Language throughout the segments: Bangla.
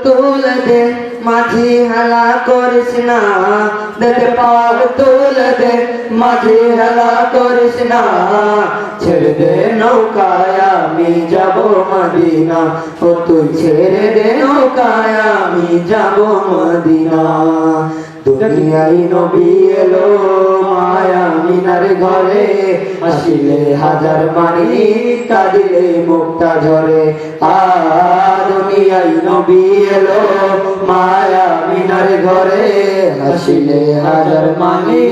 তুলে দে মাঝি হেলা করিস না, দে পাল তুলে দে মাঝি হেলা করিস না, ছেড়ে দে নৌকায় আমি যাব মদিনা, ও তুই ছেড়ে দে নৌকায় আমি যাব মদিনা। দুনিয়ায় নবী এলো মায়া মিনার ঘরে, আসিলে হাজার মানি কাঁদিলে মুক্তা ঝরে। দুনিয়ায় নবী এলো মায়া মিনার ঘরে, আসিলে হাজার মানি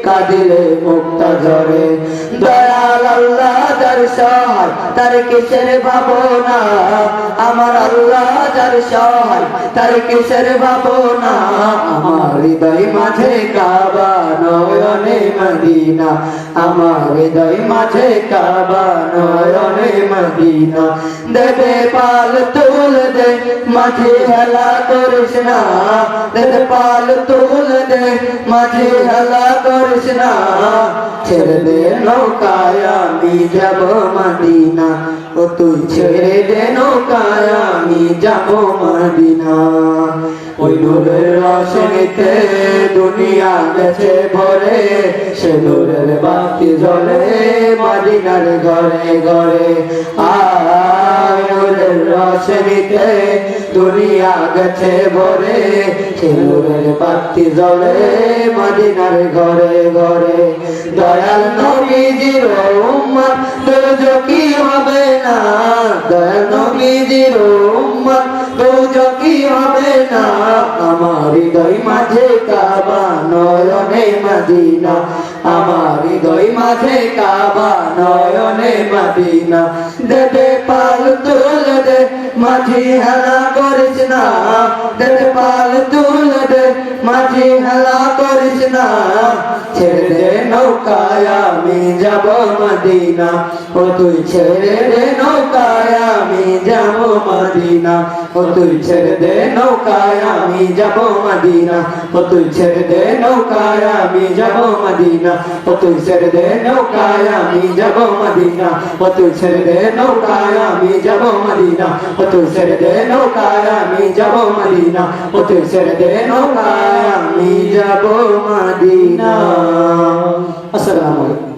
কাঁদিলে মুক্তা ঝরে। দয়াল আল্লাহ যার সহায় তার কিসের ভাবনা, আমার আল্লাহ যার সহায় তার কিসের ভাবনা, আমার হৃদয় মাঝে কাবা নয়নে মদিনা, আমার হৃদয় মাঝে কাবা নয়নে মদিনা। দে পাল তুল দে মাঝে হেলা করিস না, দে পাল তুল দে মাঝে হেলা করিস না, ছেড়ে দে নৌকায় আমি যাব মদিনা, ও তুই ছেড়ে দে নৌকায় আমি যাব মদিনা। ওই নূরের রোশনীতে দুনিয়া গেছে ভরে, সে নূরের বাতি জ্বলে মদিনার ঘরে ঘরে। নূরের রোশনীতে দুনিয়া গেছে ভরে, সে নূরের বাতি জ্বলে মদিনার ঘরে ঘরে। দয়াল নবীজির উম্মত দুজকি হবে না, দয়াল নবীজির উম্মত দুজকি হবে না, আমার হৃদয় মাঝে কাবা নয়নে মদিনা, আমার হৃদয় মাঝে কাবা নয়নে মদিনা। দে পাল তুল দে মাঝি হেলা করিস না, দে পাল তুল দে মাঝি হেলা করিস না, ছেড়ে দে নৌকায় আমি যাব মদিনা, ও তুই ছেড়ে দে নৌকায় আমি যাব মদিনা, ও তুই ছেড়ে দে নৌকায় আমি যাব মদিনা, ও তুই ছেড়ে দে নৌকায় আমি যাব মদিনা, ও তুই ছেড়ে দে নৌকায় আমি যাব মদিনা, ও তুই ছেড়ে দে নৌকায় আমি যাব মদিনা, ও তুই ছেড়ে দে নৌকায় আমি যাব মদিনা, ও তুই ছেড়ে দে নৌকায় আমি যাব মদিনা। আসসালামু আলাইকুম।